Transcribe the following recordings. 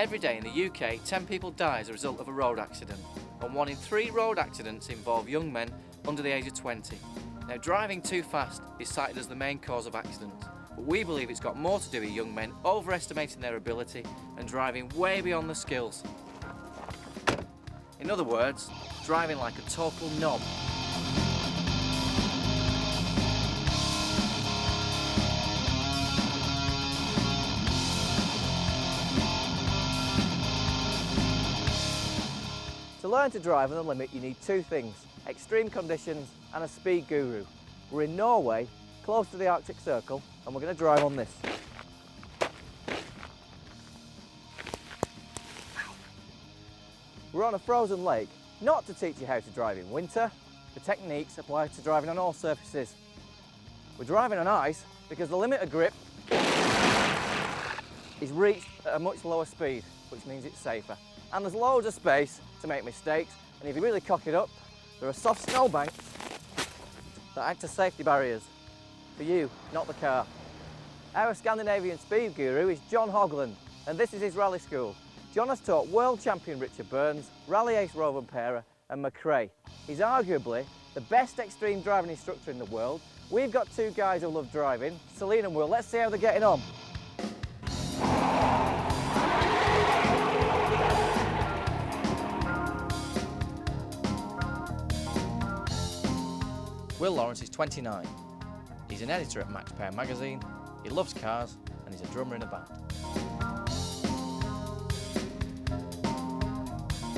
Every day in the UK, 10 people die as a result of a road accident, and 1 in 3 road accidents involve young men under the age of 20. Now, driving too fast is cited as the main cause of accidents, but we believe it's got more to do with young men overestimating their ability and driving way beyond their skills. In other words, driving like a total knob. To learn to drive on the limit, you need 2 things: extreme conditions and a speed guru. We're in Norway, close to the Arctic Circle, and we're going to drive on this. We're on a frozen lake, not to teach you how to drive in winter. The techniques apply to driving on all surfaces. We're driving on ice because the limit of grip is reached at a much lower speed, which means it's safer. And there's loads of space to make mistakes, and if you really cock it up, there are soft snowbanks that act as safety barriers for you, not the car. Our Scandinavian speed guru is John Hogland, and this is his rally school. John has taught world champion Richard Burns, rally ace Rovanperä and McRae. He's arguably the best extreme driving instructor in the world. We've got 2 guys who love driving, Celine and Will. Let's see how they're getting on. Will Lawrence is 29. He's an editor at Max Power magazine, he loves cars, and he's a drummer in a band.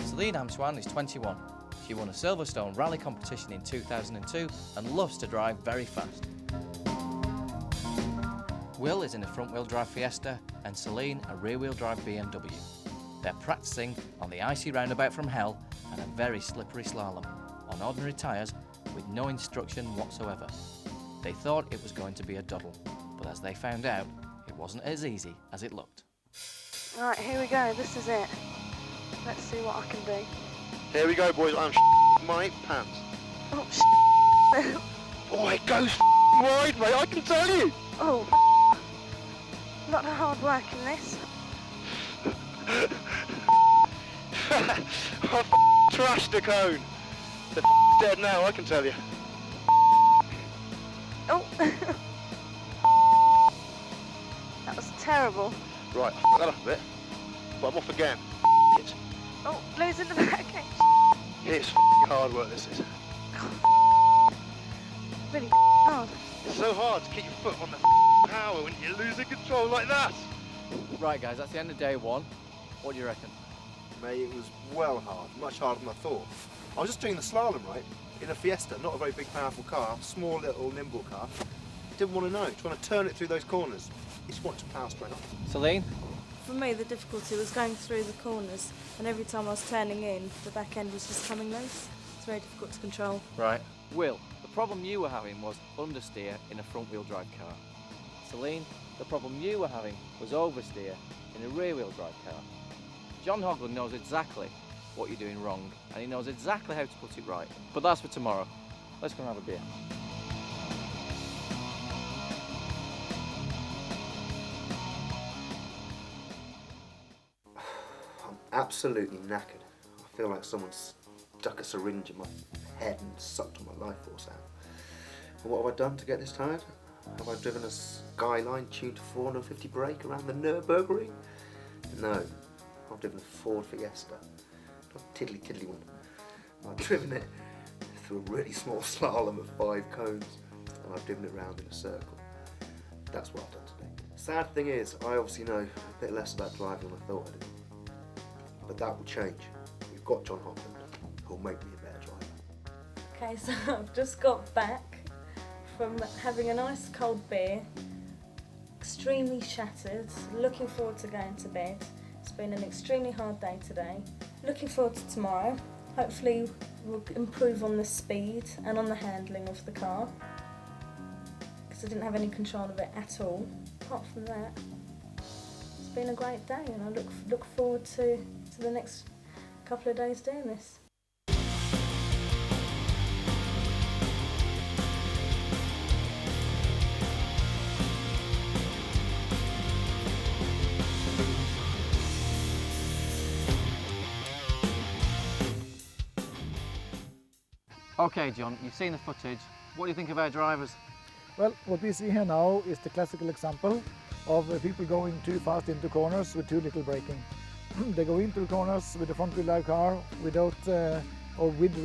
Celine Amswan is 21. She won a Silverstone rally competition in 2002 and loves to drive very fast. Will is in a front-wheel drive Fiesta and Celine a rear-wheel drive BMW. They're practicing on the icy roundabout from hell and a very slippery slalom on ordinary tyres with no instruction whatsoever. They thought it was going to be a doddle, but as they found out, it wasn't as easy as it looked. Right, here we go, this is it. Let's see what I can do. Here we go, boys. I'm my pants. Oh, Oh, it goes wide, mate, I can tell you. oh, a lot of hard work in this. I trashed the cone. The dead now, I can tell you. Oh, that was terrible. Right, I that up a bit, but I'm off again. Oh, losing the back end. It's hard work, this is. Really hard. It's so hard to keep your foot on the power when you're losing control like that. Right guys, that's the end of day 1. What do you reckon? Mate, it was well hard, much harder than I thought. I was just doing the slalom, right, in a Fiesta, not a very big, powerful car, small, little, nimble car. Didn't want to know, trying to turn it through those corners. It's wanted to power straight up. Celine? For me, the difficulty was going through the corners, and every time I was turning in, the back end was just coming loose. It's very difficult to control. Right. Will, the problem you were having was understeer in a front-wheel drive car. Celine, the problem you were having was oversteer in a rear-wheel drive car. John Hogland knows exactly what you're doing wrong, and he knows exactly how to put it right. But that's for tomorrow. Let's go and have a beer. I'm absolutely knackered. I feel like someone's stuck a syringe in my head and sucked all my life force out. And what have I done to get this tired? Have I driven a Skyline tuned to 450 brake around the Nürburgring? No, I've driven a Ford Fiesta. Not a tiddly one. I've driven it through a really small slalom of 5 cones, and I've driven it round in a circle. That's what I've done today. Sad thing is, I obviously know a bit less about driving than I thought I did. But that will change. We've got John Hogland, who'll make me a better driver. Okay, so I've just got back from having a nice cold beer, extremely shattered, looking forward to going to bed. It's been an extremely hard day today. Looking forward to tomorrow. Hopefully we'll improve on the speed and on the handling of the car, because I didn't have any control of it at all. Apart from that, it's been a great day, and I look forward to the next couple of days doing this. Okay, John, you've seen the footage. What do you think of our drivers? Well, what we see here now is the classical example of people going too fast into corners with too little braking. They go into the corners with the front wheel drive car without or with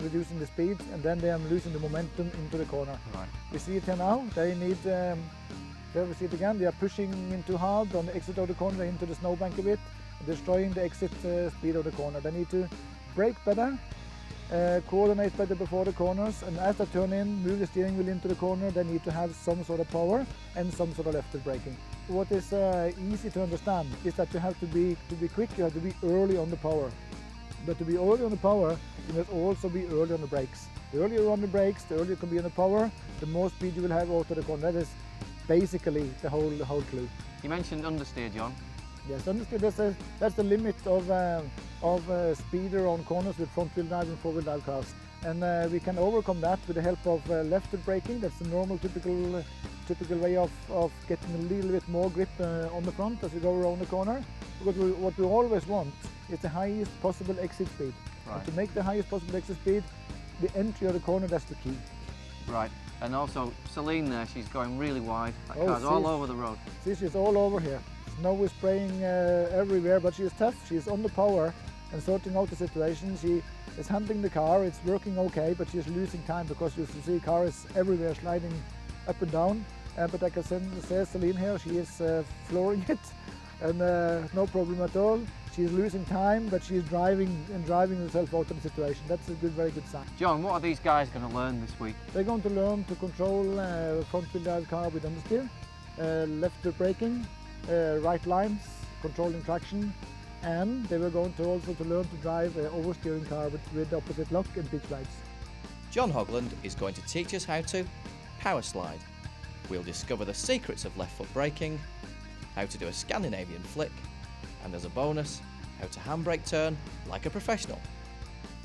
reducing the speed, and then they are losing the momentum into the corner. Right. We see it here now. They need, there we see it again, they are pushing in too hard on the exit of the corner into the snowbank a bit, destroying the exit speed of the corner. They need to brake better, coordinate better before the corners, and as they turn in, move the steering wheel into the corner, they need to have some sort of power and some sort of left-foot braking. What is easy to understand is that you have to be quick, you have to be early on the power. But to be early on the power, you must also be early on the brakes. The earlier you're on the brakes, the earlier you can be on the power, the more speed you will have out of the corner. That is basically the whole clue. You mentioned understeer, John. Yes, understeer, that's the limit of speeder on corners with front-wheel drive and four-wheel drive cars. And we can overcome that with the help of left-foot braking. That's the normal, typical way of getting a little bit more grip on the front as we go around the corner. Because what we always want is the highest possible exit speed. Right. And to make the highest possible exit speed, the entry of the corner, that's the key. Right. And also, Celine there, she's going really wide. That Oh, car's all she's- over the road. See, she's all over here. Snow is spraying everywhere, but she is tough. She's on the power and sorting out the situation. She is handling the car. It's working okay, but she's losing time because you see car is everywhere sliding up and down. But I can say Celine here, she is flooring it, and no problem at all. She's losing time, but she's driving herself out of the situation. That's a very good sign. John, what are these guys going to learn this week? They're going to learn to control front-wheel drive car with understeer, left-foot braking, right lines, controlling traction, and they were going to also to learn to drive oversteering car with opposite lock and pitch lights. John Hogland is going to teach us how to power slide. We'll discover the secrets of left foot braking, how to do a Scandinavian flick, and as a bonus, how to handbrake turn like a professional.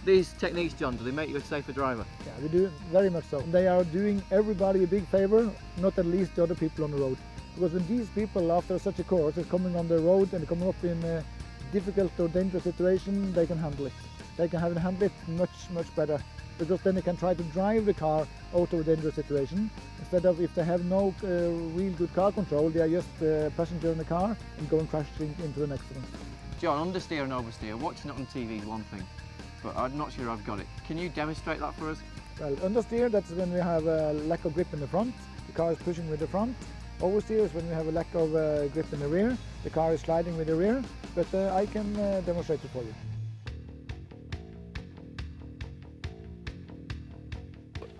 These techniques, John, do they make you a safer driver? Yeah, we do, very much so. They are doing everybody a big favor, not at least the other people on the road. Because when these people, after such a course, is coming on the road and coming up in a difficult or dangerous situation, they can handle it. They can handle it much better. Because then they can try to drive the car out of a dangerous situation. Instead of, if they have no real good car control, they are just a passenger in the car and going crashing into an accident. John, understeer and oversteer, watching it on TV is one thing, but I'm not sure I've got it. Can you demonstrate that for us? Well, understeer, that's when we have a lack of grip in the front, the car is pushing with the front. Oversteer is when we have a lack of grip in the rear, the car is sliding with the rear, but I can demonstrate it for you.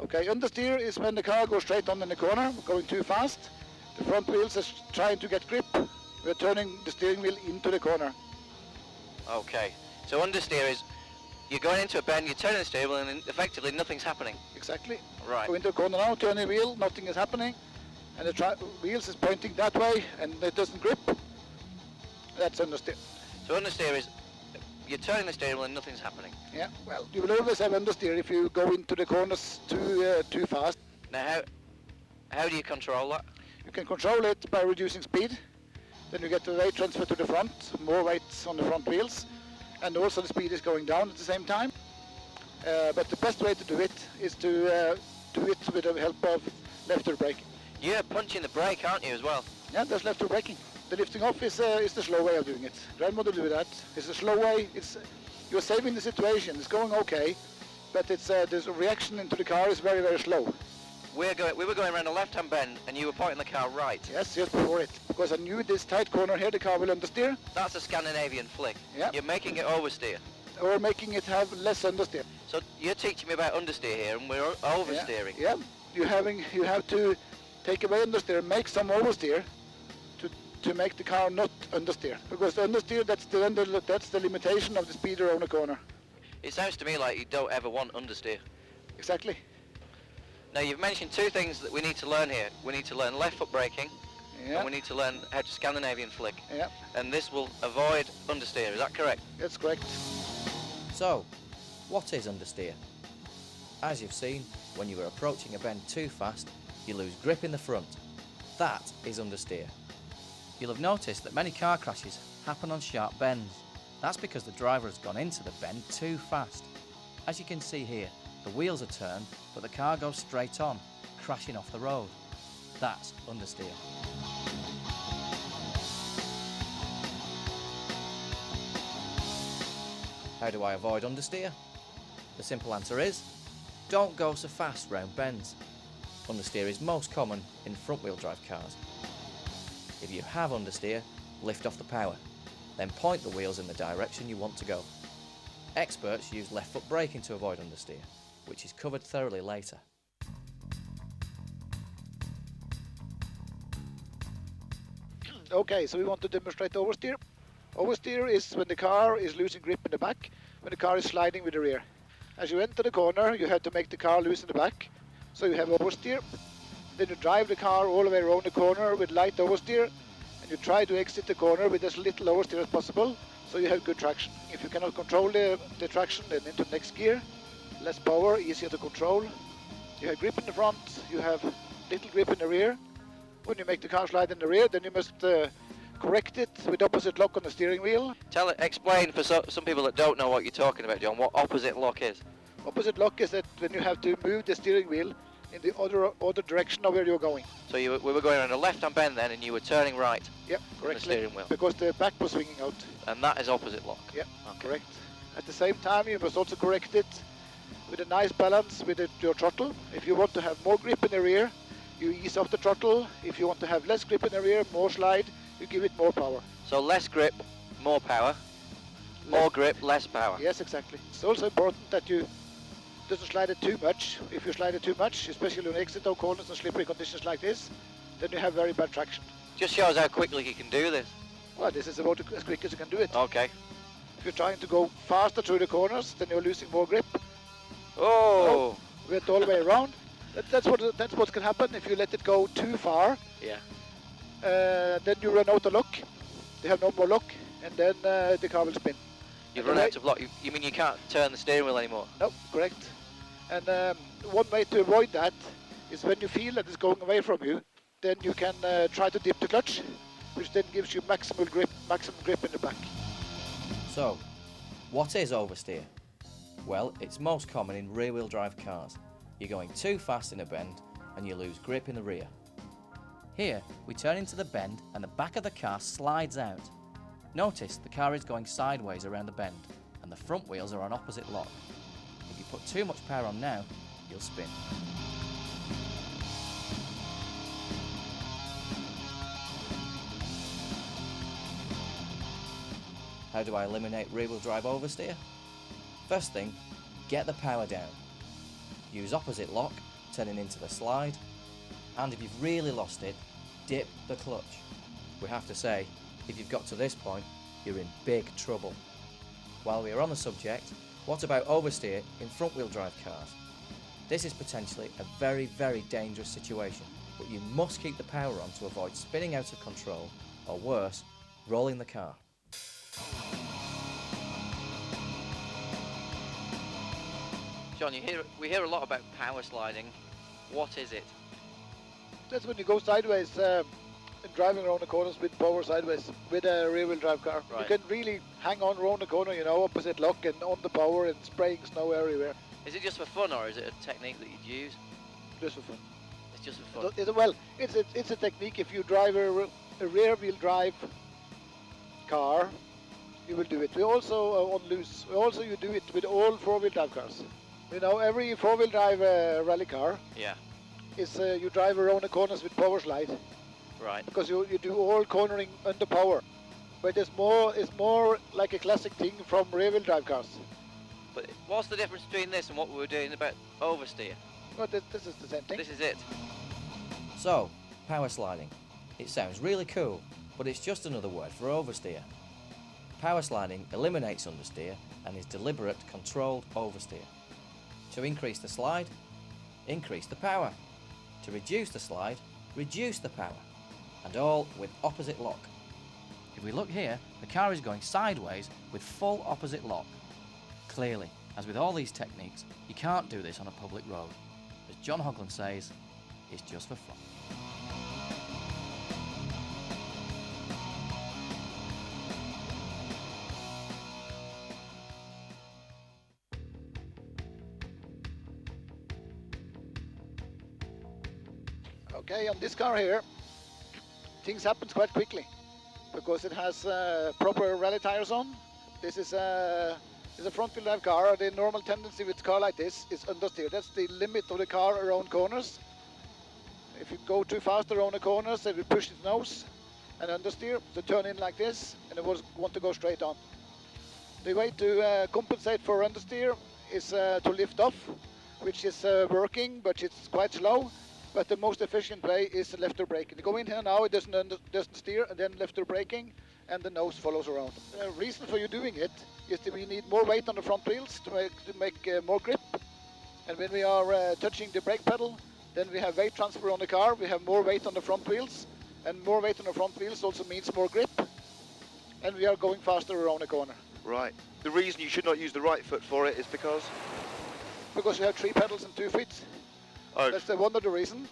Okay, understeer is when the car goes straight on in the corner, going too fast. The front wheels is trying to get grip. We're turning the steering wheel into the corner. Okay, so understeer is you're going into a bend, you're turning the steering wheel, and effectively nothing's happening. Exactly. Right. Go into the corner now, turn the wheel, nothing is happening. And the wheels is pointing that way and it doesn't grip. That's understeer. So understeer is you're turning the steering wheel and nothing's happening. Yeah, well, you will always have understeer if you go into the corners too fast. Now, how do you control that? You can control it by reducing speed. Then you get the weight transfer to the front, more weight on the front wheels, and also the speed is going down at the same time. But the best way to do it is to do it with the help of left-foot braking. You're punching the brake, aren't you, as well? Yeah, that's left-foot braking. The lifting off is the slow way of doing it. Grandmother do that. It's a slow way. You're saving the situation. It's going okay, but it's there's a reaction into the car is very slow. We were going around a left-hand bend, and you were pointing the car right. Yes, just before it. Because I knew this tight corner here, the car will understeer. That's a Scandinavian flick. Yeah. You're making it oversteer. Or making it have less understeer. So you're teaching me about understeer here, and we're oversteering. Yeah. You have to take away understeer, make some oversteer to make the car not understeer. Because the understeer, that's the limitation of the speeder on the corner. It sounds to me like you don't ever want understeer. Exactly. Now you've mentioned two things that we need to learn here. We need to learn left foot braking, Yeah. and we need to learn how to Scandinavian flick. Yeah, And this will avoid understeer, is that correct? that's correct. So, what is understeer? As you've seen, when you are approaching a bend too fast, you lose grip in the front. That is understeer. You'll have noticed that many car crashes happen on sharp bends. That's because the driver has gone into the bend too fast. As you can see here, The wheels are turned, but the car goes straight on, crashing off the road. That's understeer. How do I avoid understeer? The simple answer is, don't go so fast round bends. Understeer is most common in front-wheel drive cars. If you have understeer, lift off the power, then point the wheels in the direction you want to go. Experts use left foot braking to avoid understeer, which is covered thoroughly later. Okay, so we want to demonstrate oversteer. Oversteer is when the car is losing grip in the back, when the car is sliding with the rear. As you enter the corner, you have to make the car loose in the back, so you have oversteer. Then you drive the car all the way around the corner with light oversteer, and you try to exit the corner with as little oversteer as possible, so you have good traction. If you cannot control the traction, then into the next gear. Less power, easier to control. You have grip in the front, you have little grip in the rear. When you make the car slide in the rear, then you must correct it with opposite lock on the steering wheel. Explain for some people that don't know what you're talking about, John, what opposite lock is. Opposite lock is that when you have to move the steering wheel in the other direction of where you're going. So we were going on a left-hand bend then, and you were turning right. Yep, on correctly. the steering wheel. Because the back was swinging out. And that is opposite lock. Yep, Okay. correct. At the same time, you must also correct it with a nice balance with your throttle. If you want to have more grip in the rear, you ease off the throttle. If you want to have less grip in the rear, more slide, you give it more power. So less grip, more power. More grip, less power. Yes, exactly. It's also important that you doesn't slide it too much. If you slide it too much, especially on exit of corners and slippery conditions like this, then you have very bad traction. Just shows how quickly you can do this. Well, this is about as quick as you can do it. Okay. If you're trying to go faster through the corners, then you're losing more grip. Oh! We went all the way around. That's what can happen if you let it go too far. Yeah. Then you run out of lock. They have no more lock, and then the car will spin. You've run out of lock. You mean you can't turn the steering wheel anymore? No, correct. And one way to avoid that is when you feel that it's going away from you, then you can try to dip the clutch, which then gives you maximum grip in the back. So, what is oversteer? Well, it's most common in rear-wheel drive cars. You're going too fast in a bend and you lose grip in the rear. Here, we turn into the bend and the back of the car slides out. Notice the car is going sideways around the bend and the front wheels are on opposite lock. If you put too much power on now, you'll spin. How do I eliminate rear-wheel drive oversteer? First thing, get the power down. Use opposite lock, turning into the slide, and if you've really lost it, dip the clutch. We have to say, if you've got to this point, you're in big trouble. While we are on the subject, what about oversteer in front-wheel drive cars? This is potentially a very, very dangerous situation, but you must keep the power on to avoid spinning out of control, or worse, rolling the car. John, we hear a lot about power sliding. What is it? That's when you go sideways, driving around the corners with power sideways with a rear-wheel drive car. Right. You can really hang on around the corner, opposite lock and on the power and spraying snow everywhere. Is it just for fun, or is it a technique that you'd use? Just for fun. It's just for fun. It's a technique. If you drive a rear-wheel drive car, you will do it. We also on loose. You do it with all four-wheel drive cars. Every four-wheel drive rally car Yeah. is you drive around the corners with power slide. Right. Because you do all cornering under power. But it's more like a classic thing from rear-wheel drive cars. But what's the difference between this and what we were doing about oversteer? Well, this is the same thing. This is it. So, power sliding. It sounds really cool, but it's just another word for oversteer. Power sliding eliminates understeer and is deliberate, controlled oversteer. To increase the slide, increase the power. To reduce the slide, reduce the power. And all with opposite lock. If we look here, the car is going sideways with full opposite lock. Clearly, as with all these techniques, you can't do this on a public road. As John Hoglan says, it's just for fun. Okay, on this car here, things happen quite quickly because it has proper rally tires on. This is a front-wheel drive car. The normal tendency with a car like this is understeer. That's the limit of the car around corners. If you go too fast around the corners, it will push its nose and understeer. So turn in like this, and it will want to go straight on. The way to compensate for understeer is to lift off, which is working, but it's quite slow. But the most efficient way is left-toe braking. You go in here now, it doesn't steer, and then left-toe braking, and the nose follows around. The reason for you doing it is that we need more weight on the front wheels to make more grip. And when we are touching the brake pedal, then we have weight transfer on the car. We have more weight on the front wheels, and more weight on the front wheels also means more grip. And we are going faster around the corner. Right. The reason you should not use the right foot for it is because? Because you have 3 pedals and 2 feet. Oh. That's one of the reasons.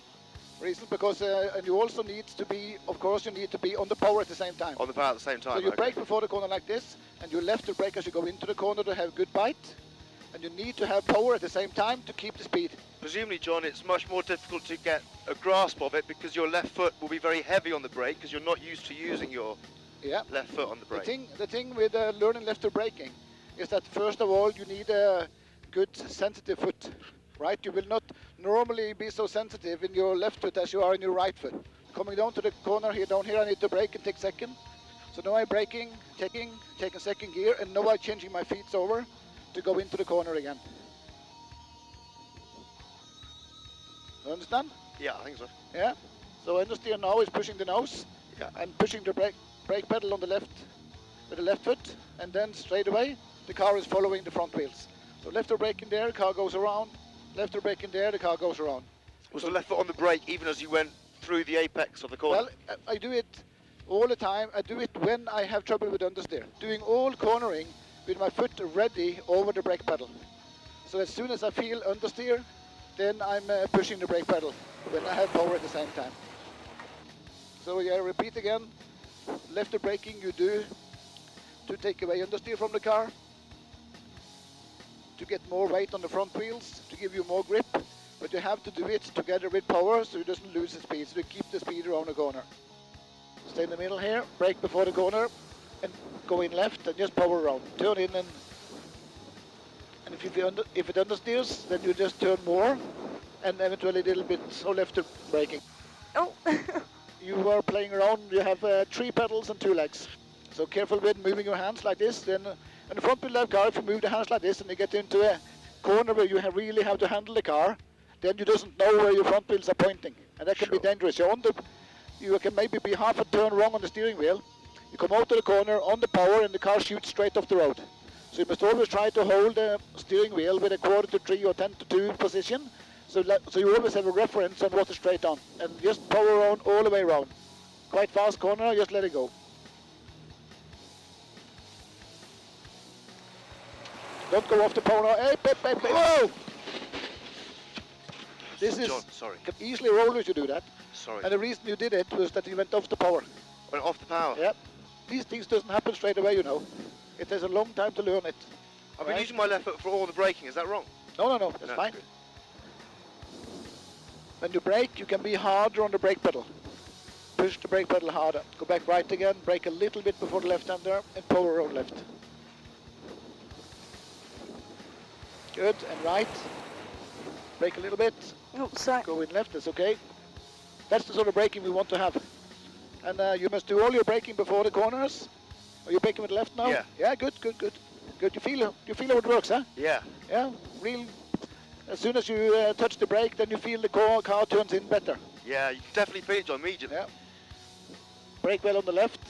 Because and you also need to be, of course, you need to be on the power at the same time. On the power at the same time. So you okay. brake before the corner like this, and you left to brake as you go into the corner to have good bite. And you need to have power at the same time to keep the speed. Presumably, John, it's much more difficult to get a grasp of it because your left foot will be very heavy on the brake because you're not used to using your left foot on the brake. The thing with learning left-toe braking is that first of all you need a good sensitive foot, right? You will not normally be so sensitive in your left foot as you are in your right foot. Coming down to the corner here, down here, I need to brake and take second. So now I'm braking, taking second gear, and now I'm changing my feet over to go into the corner again. You understand? Yeah, I think so. Yeah. So understeer now is pushing the nose. Yeah. And pushing the brake pedal on the left with the left foot, and then straight away the car is following the front wheels. So left-toe brake in there, the car goes around. Left-toe brake in there, the car goes around. Was the left foot on the brake even as you went through the apex of the corner? Well, I do it all the time. I do it when I have trouble with understeer. Doing all cornering with my foot ready over the brake pedal. So as soon as I feel understeer, then I'm pushing the brake pedal when I have power at the same time. So yeah, repeat again. Left-toe braking you do to take away understeer from the car, to get more weight on the front wheels, to give you more grip, but you have to do it together with power so it doesn't lose the speed, so you keep the speed around the corner. Stay in the middle here, brake before the corner, and go in left and just power around. Turn in and if it understeers, then you just turn more and eventually a little bit so left braking. Oh! You are playing around, you have 3 pedals and 2 legs. So careful with moving your hands like this. Then in the front wheel drive car, if you move the hands like this and you get into a corner where you really have to handle the car, then you doesn't know where your front wheels are pointing. And that can be dangerous. You can maybe be half a turn wrong on the steering wheel. You come out to the corner on the power and the car shoots straight off the road. So you must always try to hold the steering wheel with a 1/4-3 or 10-2 position. So you always have a reference on what is straight on. And just power around all the way around. Quite fast corner, just let it go. Don't go off the power now. Hey, whoa! This is John, sorry. can easily roll if you do that. Sorry. And the reason you did it was that you went off the power. Went off the power? Yeah. These things doesn't happen straight away, you know. It takes a long time to learn it. I've been using my left foot for all the braking, is that wrong? No, that's fine. Good. When you brake, you can be harder on the brake pedal. Push the brake pedal harder. Go back right again, brake a little bit before the left-hander, and power around left. Good, and right. Brake a little bit. Oh, sorry. Go in left, that's okay. That's the sort of braking we want to have. And you must do all your braking before the corners. Are you braking with left now? Yeah. Yeah, good. You feel how it works, huh? Yeah. Yeah, real. As soon as you touch the brake, then you feel the car turns in better. Yeah, you can definitely feel it, John, immediately. Yeah. Brake well on the left.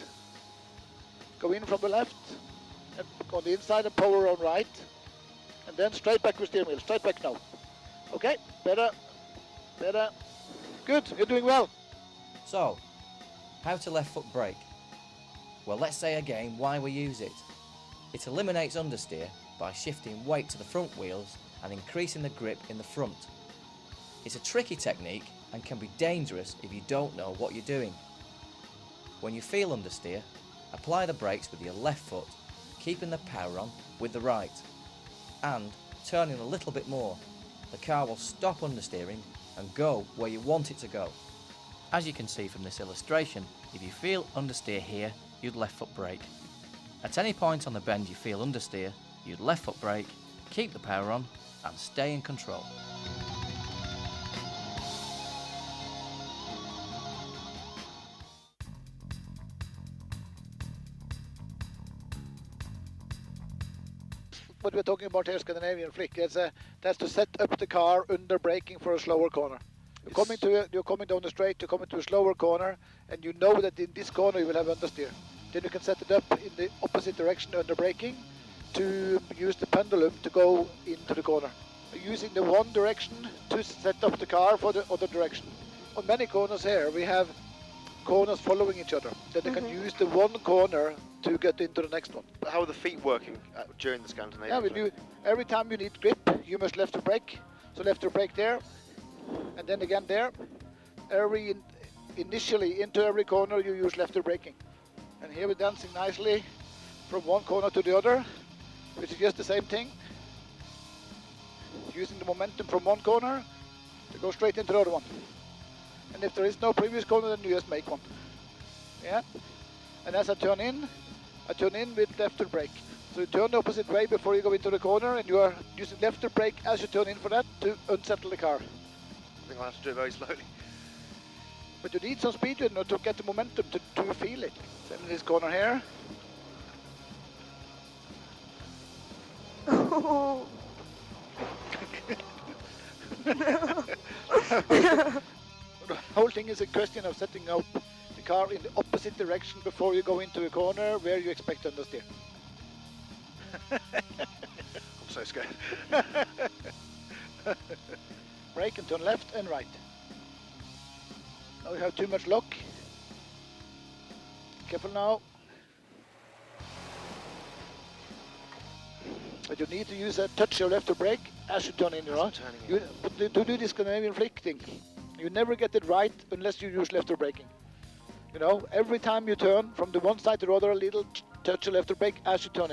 Go in from the left. And on the inside and power on right. And then straight back with steering wheel. Straight back now. Okay, better. Good, you're doing well. So, how to left foot brake? Well, let's say again why we use it. It eliminates understeer by shifting weight to the front wheels and increasing the grip in the front. It's a tricky technique and can be dangerous if you don't know what you're doing. When you feel understeer, apply the brakes with your left foot, keeping the power on with the right, and turning a little bit more. The car will stop understeering and go where you want it to go. As you can see from this illustration, if you feel understeer here, you'd left foot brake. At any point on the bend you feel understeer, you'd left foot brake, keep the power on and stay in control. What we're talking about here, Scandinavian flick, that's to set up the car under braking for a slower corner. You're coming down the straight, you're coming to a slower corner, and you know that in this corner you will have understeer. Then you can set it up in the opposite direction under braking to use the pendulum to go into the corner. Using the one direction to set up the car for the other direction. On many corners here we have corners following each other. Then they can use the one corner to get into the next one. But how are the feet working during the Scandinavian flick? Every time you need grip, you must left to brake. So left to brake there, and then again there. Initially into every corner you use left to braking. And here we're dancing nicely from one corner to the other, which is just the same thing. Using the momentum from one corner to go straight into the other one. And if there is no previous corner, then you just make one. Yeah. And as I turn in with left to brake. So you turn the opposite way before you go into the corner, and you are using left to brake as you turn in for that to unsettle the car. I think I'll have to do it very slowly. But you need some speed to get the momentum to feel it. Then in this corner here. Oh. The whole thing is a question of setting up the car in the opposite direction before you go into a corner where you expect understeer. I'm so scared. Brake and turn left and right. Now you have too much lock. Careful now. But you need to use a touch your left to brake as you turn in, right? But to do this Scandinavian flick thing, you never get it right unless you use left to braking. You know, every time you turn from the one side to the other, a little touch your left to brake as you turn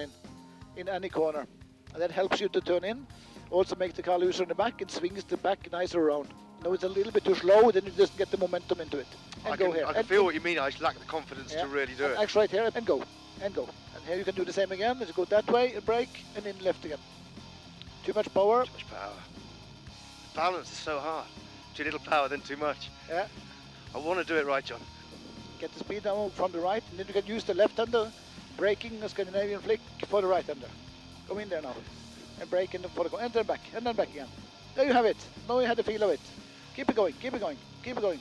in any corner. And that helps you to turn in. Also makes the car looser in the back and swings the back nicer around. You know, it's a little bit too slow, then you just get the momentum into it. And go here. I can feel what you mean. I just lack the confidence to really do it. Accelerate here and go. And go. And here you can do the same again. Let's go that way and brake and then left again. Too much power. Too much power. Balance is so hard. Too little power, then too much. Yeah. I want to do it right, John. Get the speed down from the right, and then you can use the left-hander braking a Scandinavian flick for the right-hander. Go in there now. And brake and for the and then back again. There you have it. Now you have the feel of it. Keep it going, keep it going, keep it going.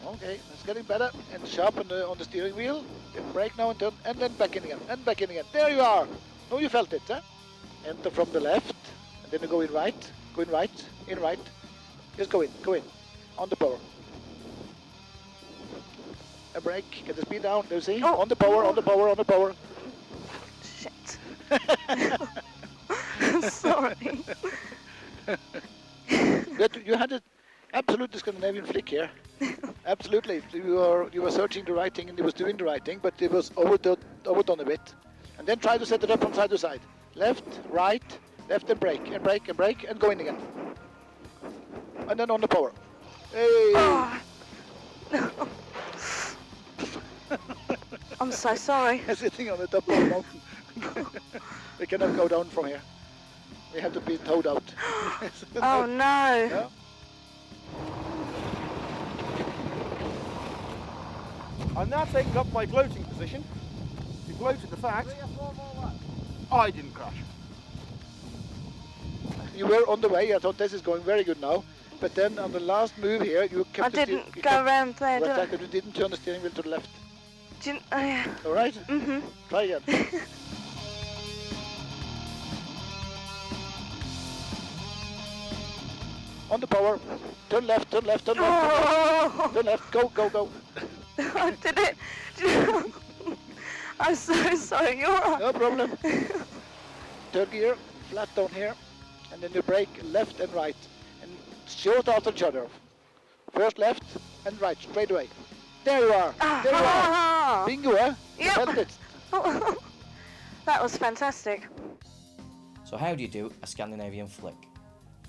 Okay, it's getting better and sharp on the steering wheel. Brake now and turn, and then back in again, and back in again. There you are. Now you felt it, huh? Enter from the left, and then you go in right, in right. Just go in, on the power. A brake, get the speed down, do you see? Oh. On the power, on the power, on the power. Shit. Sorry. You had an absolute Scandinavian flick here. Absolutely. You were searching the right thing and it was doing the right thing, but it was overdone a bit. And then try to set it up from side to side. Left, right, left and brake, and brake, and brake, and go in again. And then on the power. Hey! Oh. I'm so sorry. Sitting on the top of the mountain. We cannot go down from here. We have to be towed out. Oh no. Yeah. I'm now taking up my gloating position to gloat at the fact I didn't crash. You were on the way. I thought this is going very good now. But then on the last move here, you kept I didn't go around there, did I? You didn't turn the steering wheel to the left. Didn't I? All right? Mm-hmm. Try again. On the power. Turn left, turn left, turn left. Oh. Turn left. Go, go, go. I did it. I'm so sorry. You're right. No problem. Third gear, flat down here. And then you brake left and right. And short after each other. First left and right, straight away. There you are. There you are. Bingo, eh? Yep. Felt it. That was fantastic. So how do you do a Scandinavian flick?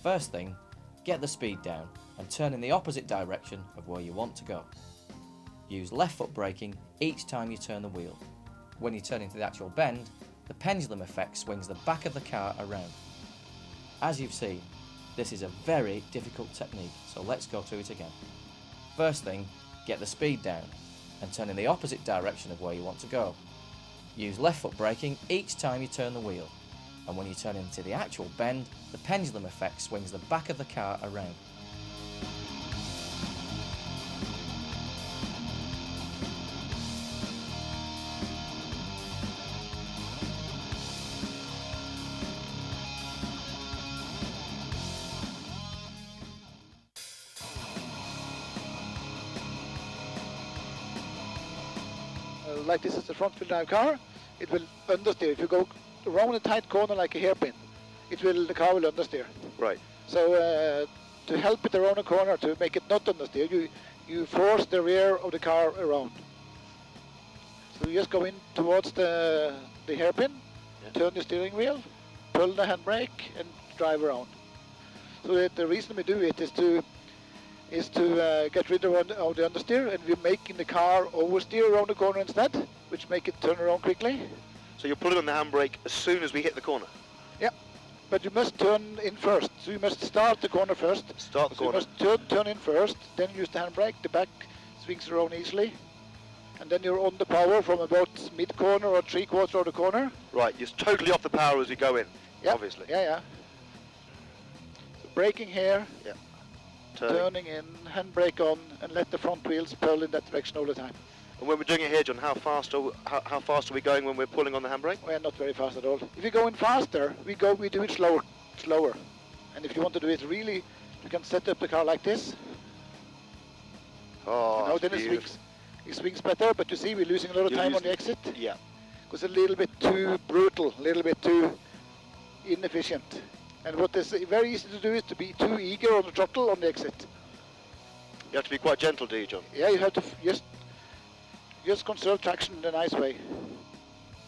First thing, Get the speed down and turn in the opposite direction of where you want to go. Use left foot braking each time you turn the wheel. When you turn into the actual bend, the pendulum effect swings the back of the car around. As you've seen, this is a very difficult technique, so let's go through it again. First thing, get the speed down and turn in the opposite direction of where you want to go. Use left foot braking each time you turn the wheel, and when you turn into the actual bend, the pendulum effect swings the back of the car around. Like this is the front wheel drive car, it will understeer. If you go around a tight corner like a hairpin, the car will understeer. Right. So to help it around a corner, to make it not understeer, you force the rear of the car around. So you just go in towards the hairpin, turn the steering wheel, pull the handbrake and drive around. So the reason we do it is to get rid of the understeer, and we're making the car oversteer around the corner instead, which make it turn around quickly. So you're pulling on the handbrake as soon as we hit the corner? Yeah, but you must turn in first. So you must start the corner first. Start the corner. You must turn in first, then use the handbrake. The back swings around easily. And then you're on the power from about mid-corner or three-quarters of the corner. Right, you're totally off the power as we go in, obviously. Yeah. So braking here. Yeah. Turning in, handbrake on, and let the front wheels pull in that direction all the time. And when we're doing it here, John, how fast are we going when we're pulling on the handbrake? Well, not very fast at all. If you're going faster, we do it slower. And if you want to do it really, you can set up the car like this. Oh, now then it swings better, but you see we're losing a lot of time on the exit. Yeah. Because it's a little bit too brutal, a little bit too inefficient. And what is very easy to do is to be too eager on the throttle on the exit. You have to be quite gentle, do you, John? Yeah, you have to just conserve traction in a nice way.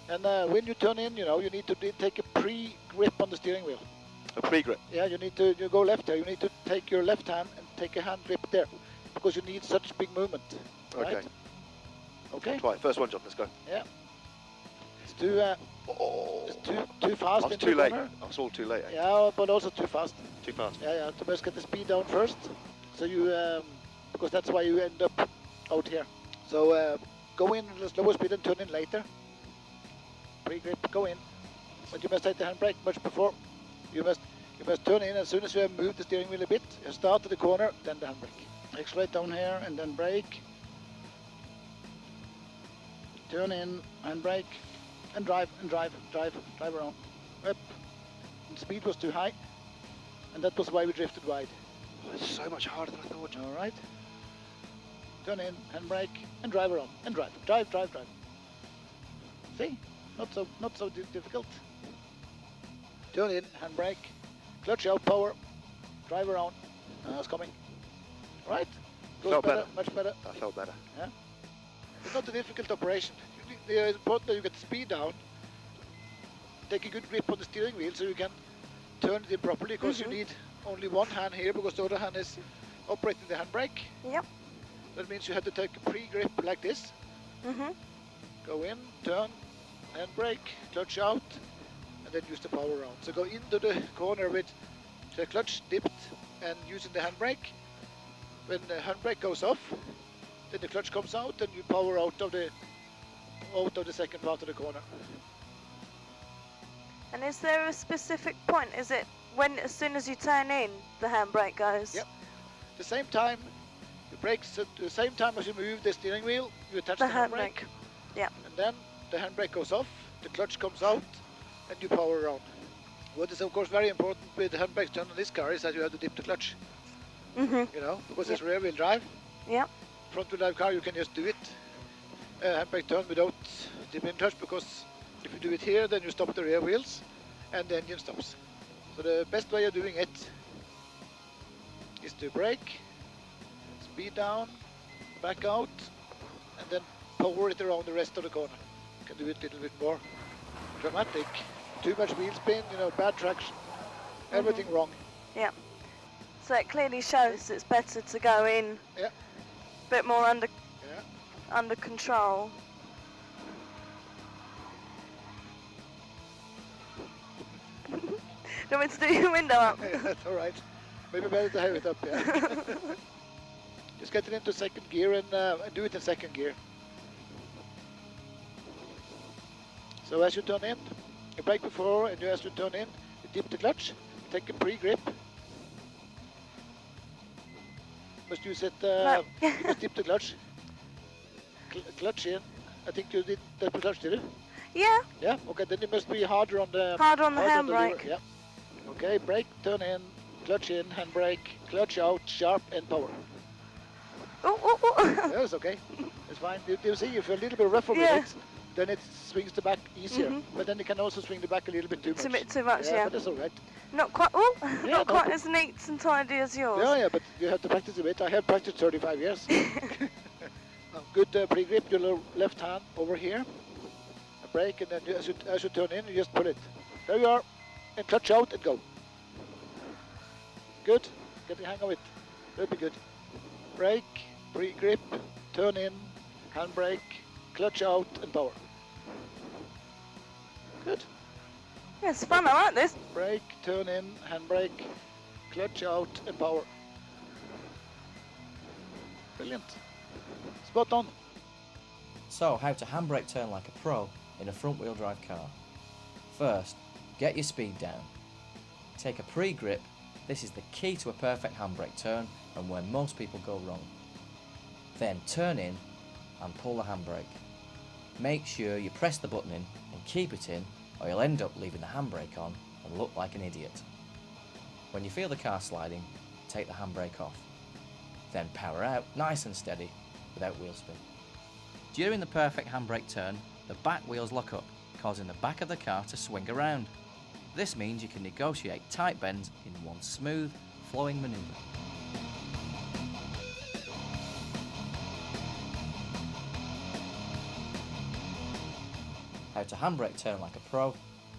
And when you turn in, you need to take a pre-grip on the steering wheel. A pre-grip? Yeah, you go left there. You need to take your left hand and take a hand grip there, because you need such big movement. Okay. Right? Okay. Right, first one, John, let's go. Yeah. It's too fast. It's too late. I was all too late. Yeah, but also too fast. Too fast. Yeah. So let's get the speed down first. So you, because that's why you end up out here. So go in at a slower speed and turn in later. Pre-grip, go in. But you must take the handbrake much before. You must turn in as soon as you have moved the steering wheel a bit. You start at the corner, then the handbrake. Accelerate down here and then brake. Turn in, handbrake, and drive around. Up. And speed was too high, and that was why we drifted wide. Oh, it's so much harder than I thought. All right. Turn in, handbrake, and drive around, and drive. See, not so difficult. Turn in, handbrake, clutch out, power, drive around. It's coming. Right. Felt better. Much better. I felt better. Yeah. It's not a difficult operation. It's important that you get speed down. Take a good grip on the steering wheel so you can turn it in properly, because you need only one hand here, because the other hand is operating the handbrake. Yep. That means you have to take a pre-grip like this. Go in, turn, handbrake, clutch out, and then use the power around. So go into the corner with the clutch dipped and using the handbrake. When the handbrake goes off, then the clutch comes out and you power out of the second part of the corner. And is there a specific point? Is it as soon as you turn in, the handbrake goes? Yep. The same time, you brake, so the same time as you move the steering wheel, you attach the handbrake. Yeah. And then the handbrake goes off, the clutch comes out, and you power around. What is of course very important with the handbrake turn on this car is that you have to dip the clutch. Because it's rear wheel drive. Yeah. Front wheel drive car, you can just do it. Handbrake turn without dipping clutch, because if you do it here, then you stop the rear wheels and the engine stops. So the best way of doing it is to brake, speed down, back out, and then power it around the rest of the corner. You can do it a little bit more dramatic. Too much wheel spin, bad traction, everything wrong. Yeah. So it clearly shows it's better to go in Yeah. a bit more under control. Do you want me to do your window up? Yeah, that's all right. Maybe better to have it up, yeah. Just get it into second gear and do it in second gear. So as you turn in, you brake before, and as you turn in, you dip the clutch, take a pre-grip. Must use it, you must dip the clutch. Clutch in. I think you did that with clutch, did you? Yeah. Yeah, okay, then you must be harder on the... Harder on the lever, handbrake. Yeah. Okay, brake, turn in, clutch in, handbrake, clutch out, sharp and power. Oh. Yeah, it's okay. It's fine. You see, if you're a little bit rougher with it, then it swings the back easier. But then you can also swing the back a little bit too much. It's a bit too much, yeah. But it's all right. Not quite, not quite as neat and tidy as yours. Yeah, but you have to practice a bit. I have practiced 35 years. Good pre-grip, your left hand over here. A brake, and then as you turn in, you just pull it. There you are. And clutch out and go. Good. Get the hang of it. That'll be good. Brake, pre-grip, turn in, handbrake, clutch out and power. Good. Yeah, it's fun, I like this. Brake, turn in, handbrake, clutch out and power. Brilliant. Spot on. So, how to handbrake turn like a pro in a front-wheel drive car. First, get your speed down. Take a pre-grip. This is the key to a perfect handbrake turn and where most people go wrong. Then turn in and pull the handbrake. Make sure you press the button in and keep it in, or you'll end up leaving the handbrake on and look like an idiot. When you feel the car sliding, take the handbrake off. Then power out nice and steady without wheel spin. During the perfect handbrake turn, the back wheels lock up, causing the back of the car to swing around. This means you can negotiate tight bends in one smooth, flowing manoeuvre. How to handbrake turn like a pro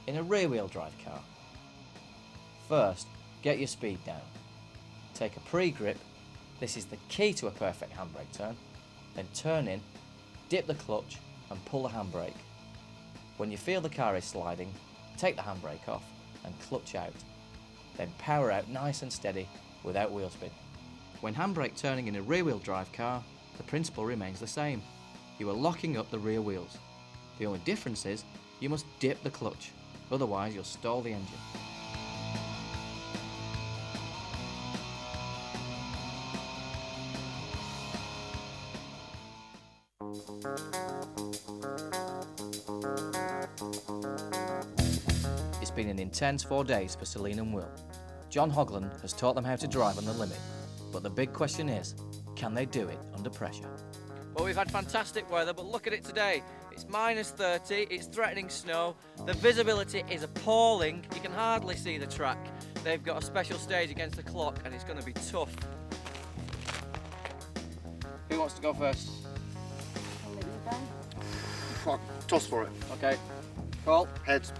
in a rear-wheel drive car. First, get your speed down. Take a pre-grip. This is the key to a perfect handbrake turn. Then turn in, dip the clutch and pull the handbrake. When you feel the car is sliding, take the handbrake off and clutch out. Then power out nice and steady without wheel spin. When handbrake turning in a rear-wheel drive car, the principle remains the same. You are locking up the rear wheels. The only difference is you must dip the clutch, otherwise you'll stall the engine. It's been an intense 4 days for Celine and Will. John Hoglan has taught them how to drive on the limit, but the big question is, can they do it under pressure? Well, we've had fantastic weather, but look at it today. It's minus 30, it's threatening snow, the visibility is appalling, you can hardly see the track. They've got a special stage against the clock and it's going to be tough. Who wants to go first? I'll let you go. Fuck, toss for it. Okay. Call. Heads.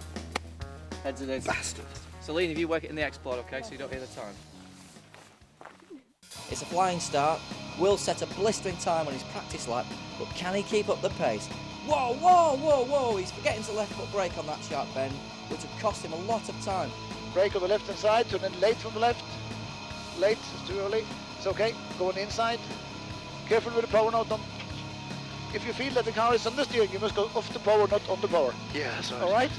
Heads it is. Bastard. Celine, if you work it in the X-Plode, okay, so you don't hear the time. It's a flying start. Will set a blistering time on his practice lap, but can he keep up the pace? Whoa, whoa, whoa, whoa! He's forgetting to left foot brake on that sharp bend, which would cost him a lot of time. Brake on the left hand side, turn in late from the left. Late, it's too early. It's okay, going inside. Careful with the power nut on. If you feel that the car is understeering, you must go off the power, not on the power. Yeah, sorry. All right?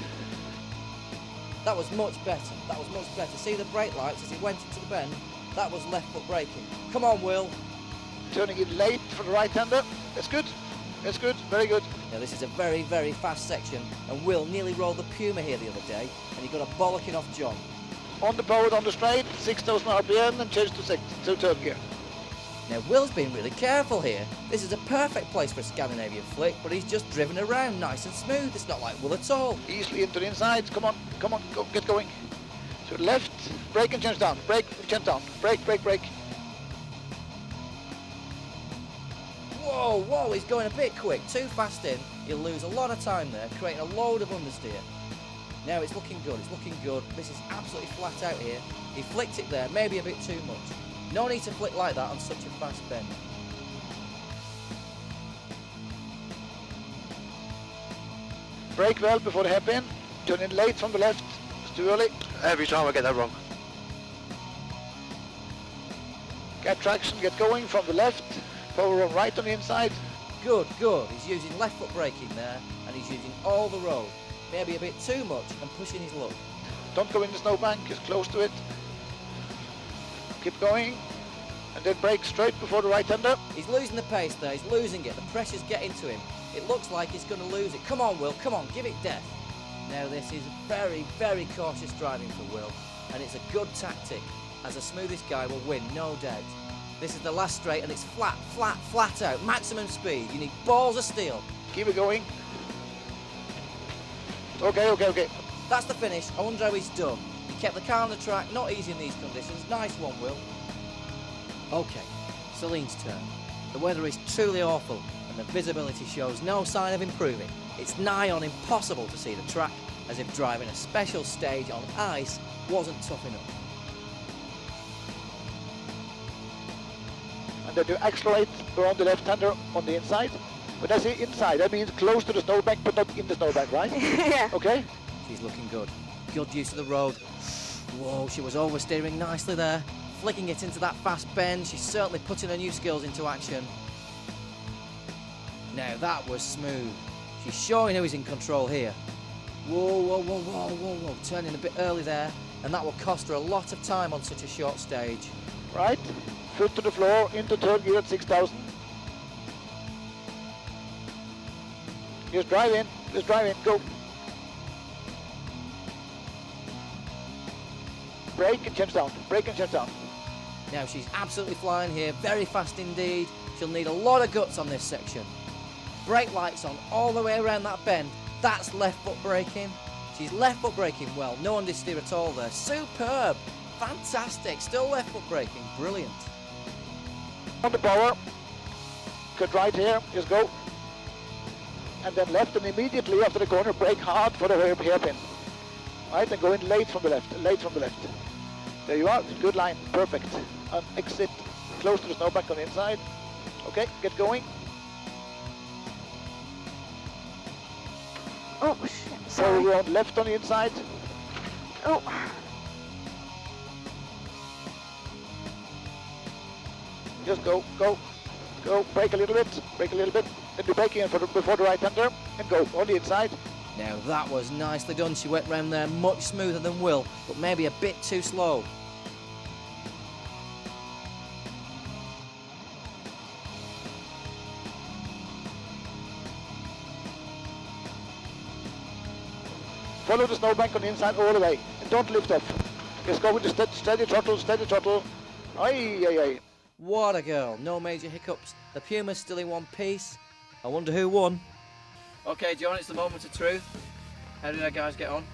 That was much better. That was much better. See the brake lights as he went into the bend? That was left foot braking. Come on, Will. Turning in late for the right-hander. That's good. That's good. Very good. Now this is a very, very fast section, and Will nearly rolled the Puma here the other day, and he got a bollocking off John. On the power, on the straight, 6,000 RPM, and change to third gear. Now Will's been really careful here. This is a perfect place for a Scandinavian flick, but he's just driven around nice and smooth. It's not like Will at all. Easily into the inside. Come on, go, get going. To the left, brake and change down. Brake and change down. Brake, brake, brake. Whoa, whoa, he's going a bit quick. Too fast in. He'll lose a lot of time there, creating a load of understeer. Now it's looking good, it's looking good. This is absolutely flat out here. He flicked it there, maybe a bit too much. No need to flick like that on such a fast bend. Brake well before the hairpin. Turn in late from the left. It's too early. Every time I get that wrong. Get traction, get going from the left. Power on right on the inside. Good, good. He's using left foot braking there, and he's using all the road. Maybe a bit too much and pushing his luck. Don't go in the snowbank, just close to it. Keep going. And then brake straight before the right-hander. He's losing the pace there, he's losing it. The pressure's getting to him. It looks like he's going to lose it. Come on, Will, come on, give it death. Now this is very, very cautious driving for Will, and it's a good tactic, as the smoothest guy will win, no doubt. This is the last straight, and it's flat, flat, flat out. Maximum speed. You need balls of steel. Keep it going. Okay, okay, okay. That's the finish. I wonder how he's done. He kept the car on the track, not easy in these conditions. Nice one, Will. Okay, Celine's turn. The weather is truly awful, and the visibility shows no sign of improving. It's nigh on impossible to see the track, as if driving a special stage on ice wasn't tough enough. And then you accelerate around the left-hander on the inside. When I say inside, that means close to the snowbank, but not in the snowbank, right? Yeah. Okay? She's looking good. Good use of the road. Whoa, she was oversteering nicely there. Flicking it into that fast bend. She's certainly putting her new skills into action. Now that was smooth. She's showing who's in control here. Whoa, whoa, whoa, whoa, whoa, whoa. Turning a bit early there, and that will cost her a lot of time on such a short stage. Right, foot to the floor, into third gear at 6,000. Just drive in, go. Brake and change down, brake and change down. Now she's absolutely flying here, very fast indeed. She'll need a lot of guts on this section. Brake lights on all the way around that bend. That's left foot braking. She's left foot braking well, no understeer at all there. Superb, fantastic, still left foot braking, brilliant. On the power, cut right here, just go. And then left, and immediately after the corner, brake hard for the hairpin. Right, and go in late from the left, late from the left. There you are, good line, perfect. And exit close to the snowbank on the inside. Okay, get going. Oh shit, So sorry. we're on left on the inside. Oh. Just go, go, go, brake a little bit, then be braking in before the right-hander, and go on the inside. Now that was nicely done. She went round there much smoother than Will, but maybe a bit too slow. Follow the snowbank on the inside all the way, and don't lift off. Just go with the steady throttle. Aye, aye, aye. What a girl, no major hiccups. The Puma's still in one piece. I wonder who won. Okay, John, it's the moment of truth. How did our guys get on?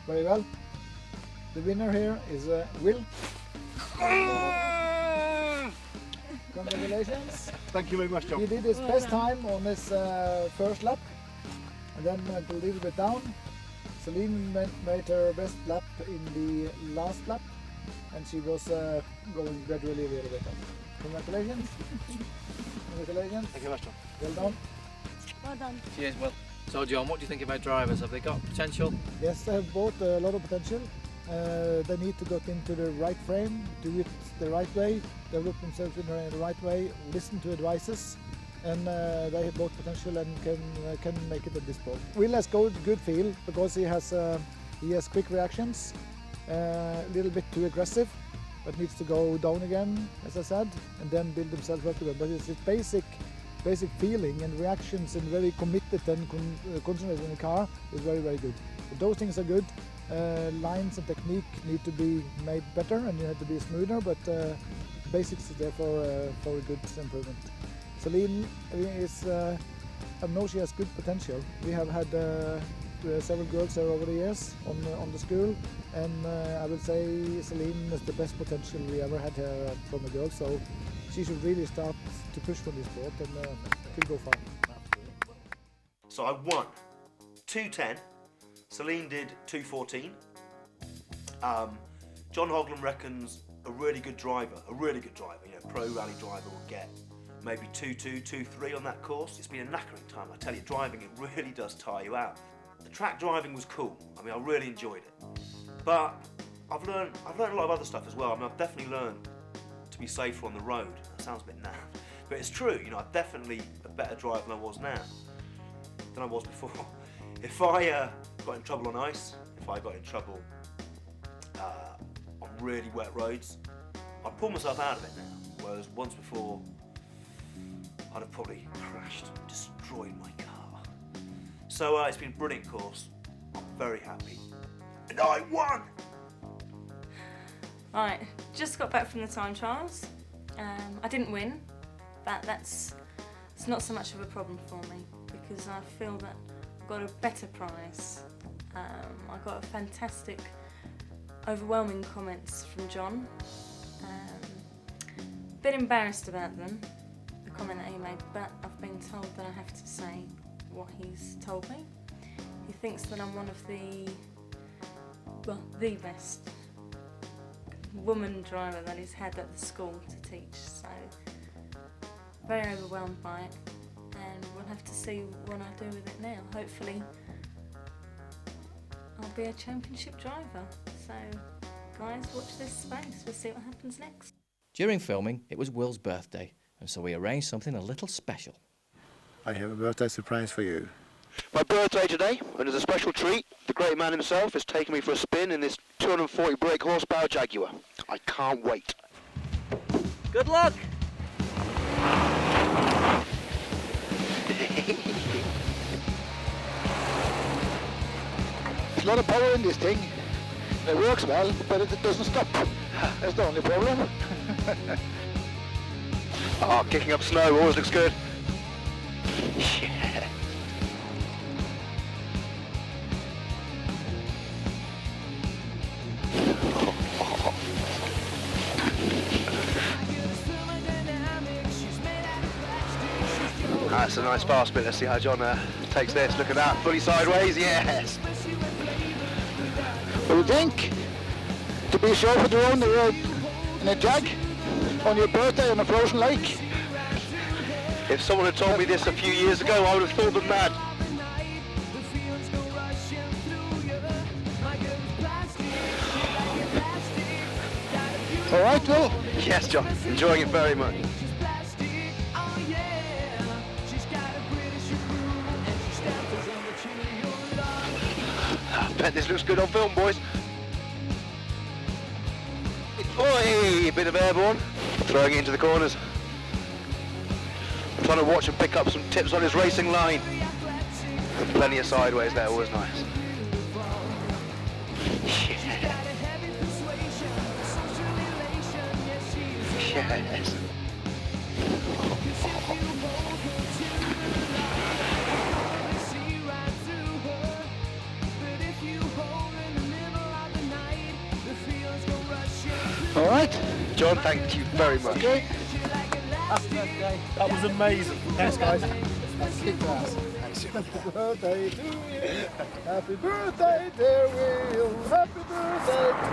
Very well. The winner here is Will. Congratulations. Thank you very much, John. He did his best time on his first lap, and then went a little bit down. Celine made her best lap in the last lap, and she was going gradually a little bit up. Congratulations. Congratulations. Thank you very much, John. Well done. Well done. Cheers, Will. So, John, what do you think about drivers? Have they got potential? Yes, they have both a lot of potential. They need to get into the right frame, do it the right way, develop themselves in the right way, listen to advices, and they have both potential and can make it at this sport. Will has good feel because he has quick reactions, a little bit too aggressive, but needs to go down again, as I said, and then build himself up again. But it's his basic feeling and reactions, and very committed and concentrated in the car is very, very good. So those things are good. Lines and technique need to be made better, and you have to be smoother, but basics is there for a good improvement. Celine is, I know she has good potential. We have had several girls there over the years on the school, and I will say Celine is the best potential we ever had here from a girl, so she should really start to push for this sport, and could go far. So I won 210, Celine did 2:14. John Hoglan reckons a really good driver, pro rally driver will get maybe 2:2, 2:3 on that course. It's been a knackering time, I tell you, driving it really does tire you out. The track driving was cool, I mean I really enjoyed it. But I've learned a lot of other stuff as well. I mean I've definitely learned to be safer on the road. That sounds a bit naff, but it's true, you know, I'm definitely a better driver than I was now, than I was before. If I got in trouble on ice, if I got in trouble on really wet roads, I'd pull myself out of it now, whereas once before I'd have probably crashed, destroyed my car. So it's been a brilliant course, I'm very happy, and I won! Right, just got back from the time trials. I didn't win, but it's not so much of a problem for me because I feel that I got a better prize. I got a fantastic, overwhelming comments from John. Bit embarrassed about them, the comment that he made, but I've been told that I have to say what he's told me. He thinks that I'm one of the best woman driver that he's had at the school to teach, so very overwhelmed by it, and we'll have to see what I do with it now. Hopefully I'll be a championship driver, so guys, watch this space, we'll see what happens next. During filming, it was Will's birthday, and so we arranged something a little special. I have a birthday surprise for you. My birthday today, and as a special treat, the great man himself has taken me for a spin in this 240 brake horsepower Jaguar. I can't wait. Good luck! There's a lot of power in this thing. It works well, but it doesn't stop. That's the only problem. Oh, kicking up snow always looks good. Yeah. That's a nice fast bit. Let's see how John takes this. Look at that, fully sideways, yes. What do you think? To be chauffeur drone in a Jag on your birthday on a frozen lake? If someone had told me this a few years ago, I would have thought them mad. All right, Will? Yes, John. Enjoying it very much. I bet this looks good on film, boys. Oi! A bit of airborne. Throwing it into the corners. I'm trying to watch and pick up some tips on his racing line. And plenty of sideways there, always nice. Yeah. Yes. All right. John, thank you very much. Okay. Happy birthday. That was amazing. Thanks, guys. Kick ass. Happy birthday to you. Happy birthday, dear Will. Happy birthday to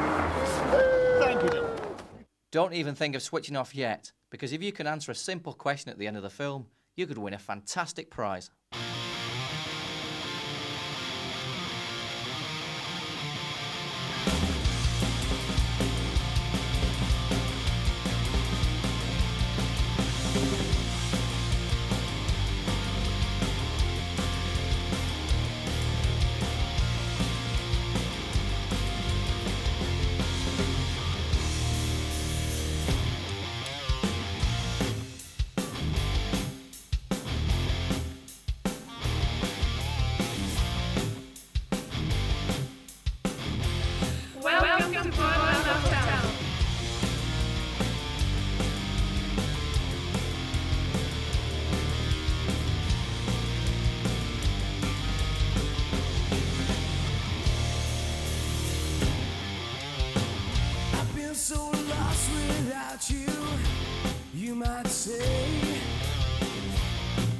you. Thank you. Don't even think of switching off yet, because if you can answer a simple question at the end of the film, you could win a fantastic prize. So lost without you, you might say,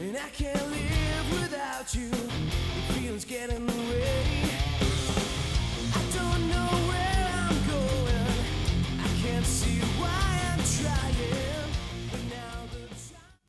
and I can't live without you.